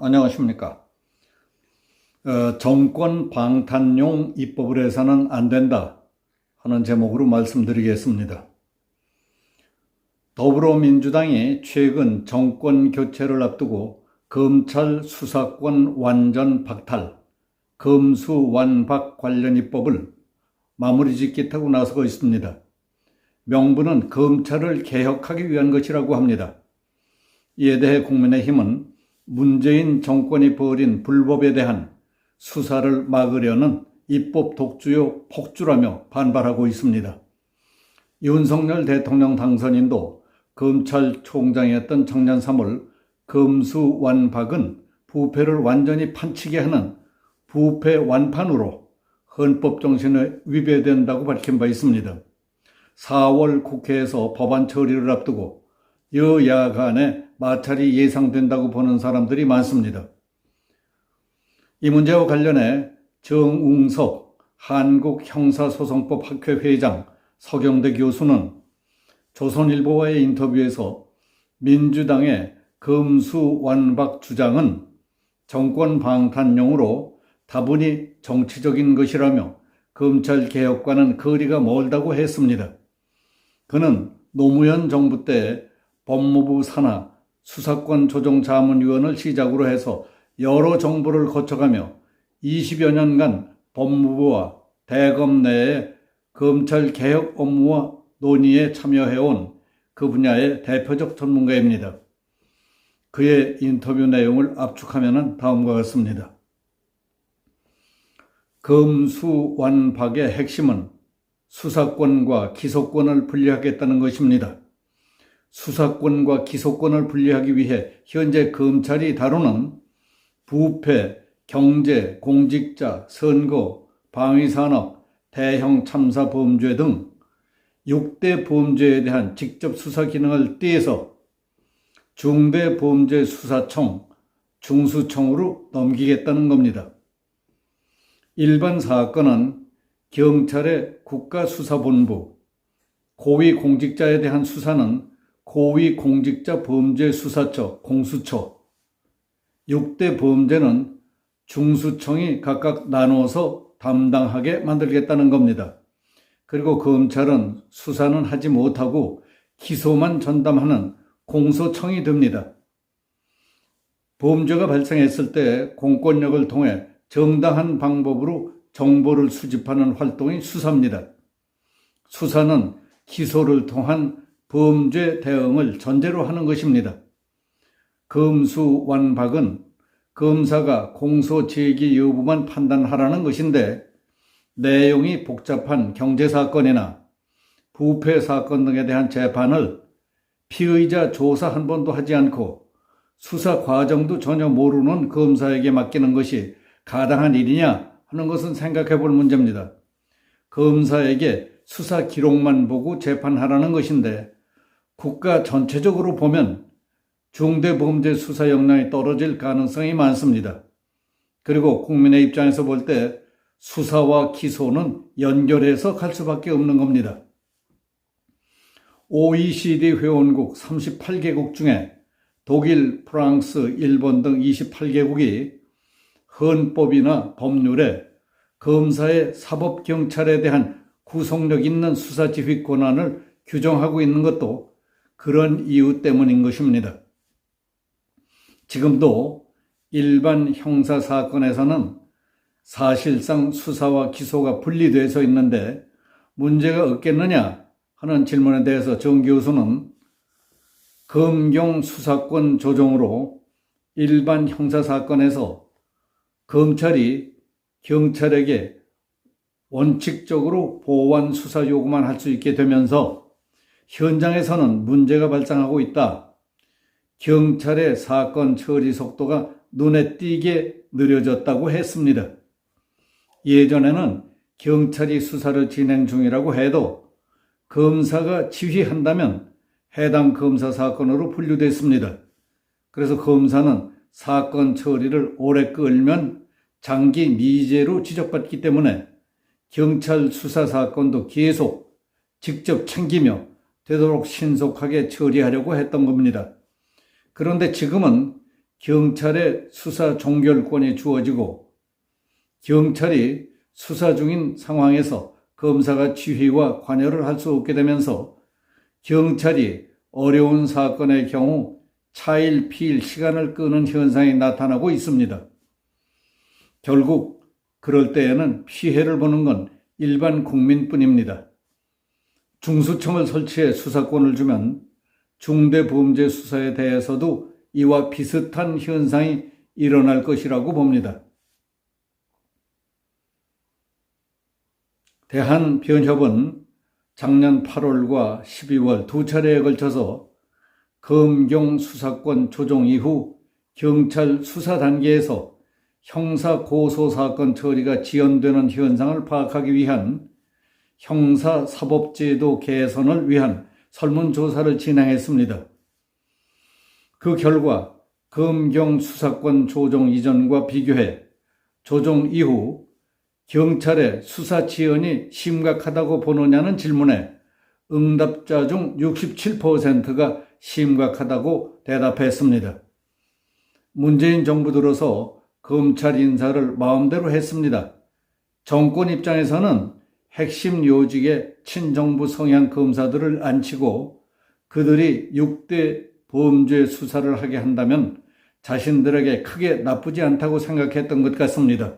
안녕하십니까. 정권 방탄용 입법을 해서는 안 된다 하는 제목으로 말씀드리겠습니다. 더불어민주당이 최근 정권 교체를 앞두고 검찰 수사권 완전 박탈, 검수완박 관련 입법을 마무리 짓겠다고 나서고 있습니다. 명분은 검찰을 개혁하기 위한 것이라고 합니다. 이에 대해 국민의힘은 문재인 정권이 벌인 불법에 대한 수사를 막으려는 입법 독주요 폭주라며 반발하고 있습니다. 윤석열 대통령 당선인도 검찰총장이었던 작년 3월 검수완박은 부패를 완전히 판치게 하는 부패 완판으로 헌법 정신에 위배된다고 밝힌 바 있습니다. 4월 국회에서 법안 처리를 앞두고 여야 간에 마찰이 예상된다고 보는 사람들이 많습니다. 이 문제와 관련해 정웅석 한국형사소송법 학회 회장 서경대 교수는 조선일보와의 인터뷰에서 민주당의 검수완박 주장은 정권 방탄용으로 다분히 정치적인 것이라며 검찰개혁과는 거리가 멀다고 했습니다. 그는 노무현 정부 때 법무부 산하 수사권 조정자문위원을 시작으로 해서 여러 정부를 거쳐가며 20여 년간 법무부와 대검 내의 검찰개혁 업무와 논의에 참여해온 그 분야의 대표적 전문가입니다. 그의 인터뷰 내용을 압축하면 다음과 같습니다. 검수완박의 핵심은 수사권과 기소권을 분리하겠다는 것입니다. 수사권과 기소권을 분리하기 위해 현재 검찰이 다루는 부패, 경제, 공직자, 선거, 방위산업, 대형 참사 범죄 등 6대 범죄에 대한 직접 수사 기능을 떼서 중대범죄수사청, 중수청으로 넘기겠다는 겁니다. 일반 사건은 경찰의 국가수사본부, 고위공직자에 대한 수사는 고위공직자범죄수사처, 공수처, 6대 범죄는 중수청이 각각 나눠서 담당하게 만들겠다는 겁니다. 그리고 검찰은 수사는 하지 못하고 기소만 전담하는 공소청이 됩니다. 범죄가 발생했을 때 공권력을 통해 정당한 방법으로 정보를 수집하는 활동이 수사입니다. 수사는 기소를 통한 범죄 대응을 전제로 하는 것입니다. 검수완박은 검사가 공소 제기 여부만 판단하라는 것인데 내용이 복잡한 경제사건이나 부패사건 등에 대한 재판을 피의자 조사 한 번도 하지 않고 수사 과정도 전혀 모르는 검사에게 맡기는 것이 가당한 일이냐 하는 것은 생각해 볼 문제입니다. 검사에게 수사 기록만 보고 재판하라는 것인데 국가 전체적으로 보면 중대범죄 수사 역량이 떨어질 가능성이 많습니다. 그리고 국민의 입장에서 볼 때 수사와 기소는 연결해서 갈 수밖에 없는 겁니다. OECD 회원국 38개국 중에 독일, 프랑스, 일본 등 28개국이 헌법이나 법률에 검사의 사법경찰에 대한 구속력 있는 수사지휘 권한을 규정하고 있는 것도 그런 이유 때문인 것입니다. 지금도 일반 형사사건에서는 사실상 수사와 기소가 분리돼서 있는데 문제가 없겠느냐 하는 질문에 대해서 정 교수는 검경 수사권 조정으로 일반 형사사건에서 검찰이 경찰에게 원칙적으로 보완 수사 요구만 할 수 있게 되면서 현장에서는 문제가 발생하고 있다. 경찰의 사건 처리 속도가 눈에 띄게 느려졌다고 했습니다. 예전에는 경찰이 수사를 진행 중이라고 해도 검사가 지휘한다면 해당 검사 사건으로 분류됐습니다. 그래서 검사는 사건 처리를 오래 끌면 장기 미제로 지적받기 때문에 경찰 수사 사건도 계속 직접 챙기며 되도록 신속하게 처리하려고 했던 겁니다. 그런데 지금은 경찰에 수사 종결권이 주어지고 경찰이 수사 중인 상황에서 검사가 지휘와 관여를 할 수 없게 되면서 경찰이 어려운 사건의 경우 차일 피일 시간을 끄는 현상이 나타나고 있습니다. 결국 그럴 때에는 피해를 보는 건 일반 국민뿐입니다. 중수청을 설치해 수사권을 주면 중대범죄 수사에 대해서도 이와 비슷한 현상이 일어날 것이라고 봅니다. 대한변협은 작년 8월과 12월 두 차례에 걸쳐서 검경 수사권 조정 이후 경찰 수사 단계에서 형사 고소 사건 처리가 지연되는 현상을 파악하기 위한 형사사법제도 개선을 위한 설문조사를 진행했습니다. 그 결과 검경 수사권 조정 이전과 비교해 조정 이후 경찰의 수사 지연이 심각하다고 보느냐는 질문에 응답자 중 67%가 심각하다고 대답했습니다. 문재인 정부 들어서 검찰 인사를 마음대로 했습니다. 정권 입장에서는 핵심 요직의 친정부 성향 검사들을 앉히고 그들이 6대 범죄 수사를 하게 한다면 자신들에게 크게 나쁘지 않다고 생각했던 것 같습니다.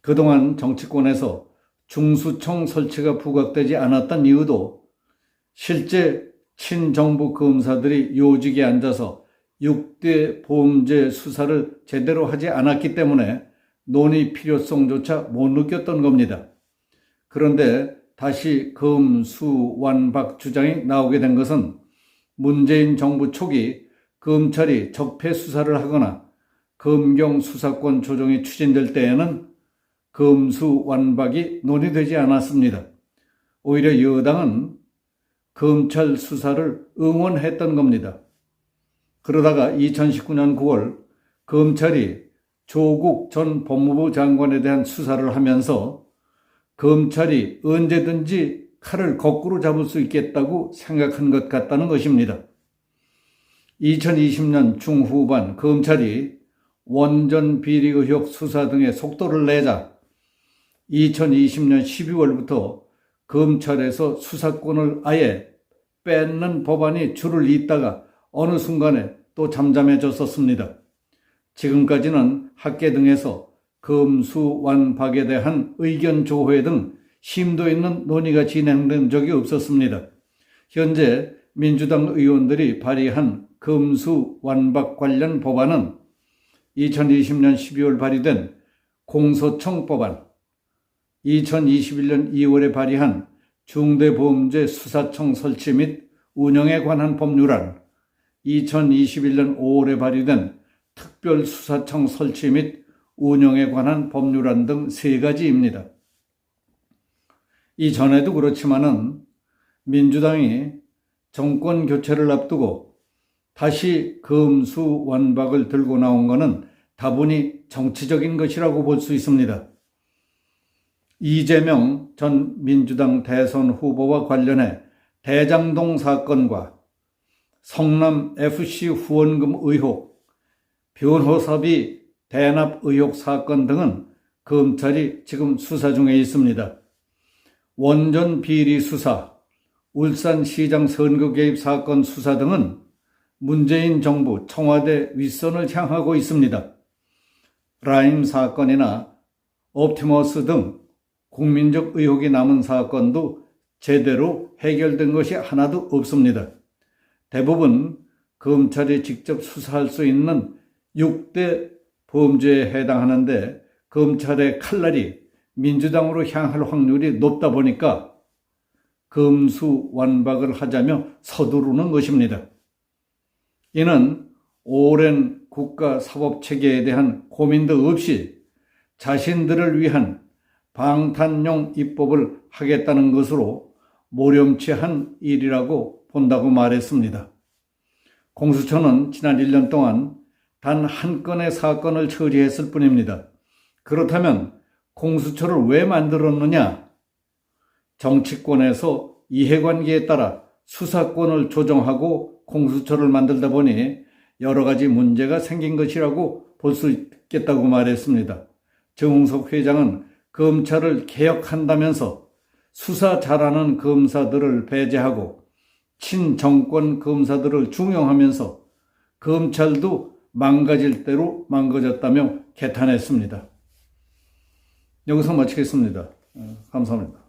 그동안 정치권에서 중수청 설치가 부각되지 않았던 이유도 실제 친정부 검사들이 요직에 앉아서 6대 범죄 수사를 제대로 하지 않았기 때문에 논의 필요성조차 못 느꼈던 겁니다. 그런데 다시 검수완박 주장이 나오게 된 것은 문재인 정부 초기 검찰이 적폐 수사를 하거나 검경 수사권 조정이 추진될 때에는 검수완박이 논의되지 않았습니다. 오히려 여당은 검찰 수사를 응원했던 겁니다. 그러다가 2019년 9월 검찰이 조국 전 법무부 장관에 대한 수사를 하면서 검찰이 언제든지 칼을 거꾸로 잡을 수 있겠다고 생각한 것 같다는 것입니다. 2020년 중후반 검찰이 원전 비리 의혹 수사 등의 속도를 내자 2020년 12월부터 검찰에서 수사권을 아예 뺏는 법안이 줄을 잇다가 어느 순간에 또 잠잠해졌었습니다. 지금까지는 학계 등에서 검수완박에 대한 의견 조회 등 심도 있는 논의가 진행된 적이 없었습니다. 현재 민주당 의원들이 발의한 검수완박 관련 법안은 2020년 12월 발의된 공소청 법안, 2021년 2월에 발의한 중대범죄 수사청 설치 및 운영에 관한 법률안, 2021년 5월에 발의된 특별수사청 설치 및 운영에 관한 법률안 등 3가지입니다. 이전에도 그렇지만은 민주당이 정권 교체를 앞두고 다시 검수완박을 들고 나온 것은 다분히 정치적인 것이라고 볼 수 있습니다. 이재명 전 민주당 대선 후보와 관련해 대장동 사건과 성남 FC 후원금 의혹, 변호사비 대납 의혹 사건 등은 검찰이 지금 수사 중에 있습니다. 원전 비리 수사, 울산시장 선거 개입 사건 수사 등은 문재인 정부 청와대 윗선을 향하고 있습니다. 라임 사건이나 옵티머스 등 국민적 의혹이 남은 사건도 제대로 해결된 것이 하나도 없습니다. 대부분 검찰이 직접 수사할 수 있는 6대 범죄에 해당하는데 검찰의 칼날이 민주당으로 향할 확률이 높다 보니까 검수완박을 하자며 서두르는 것입니다. 이는 오랜 국가 사법체계에 대한 고민도 없이 자신들을 위한 방탄용 입법을 하겠다는 것으로 모렴치한 일이라고 본다고 말했습니다. 공수처는 지난 1년 동안 단 한 건의 사건을 처리했을 뿐입니다. 그렇다면 공수처를 왜 만들었느냐? 정치권에서 이해관계에 따라 수사권을 조정하고 공수처를 만들다 보니 여러 가지 문제가 생긴 것이라고 볼 수 있겠다고 말했습니다. 정웅석 회장은 검찰을 개혁한다면서 수사 잘하는 검사들을 배제하고 친정권 검사들을 중용하면서 검찰도 망가질 대로 망가졌다며 개탄했습니다. 여기서 마치겠습니다. 감사합니다.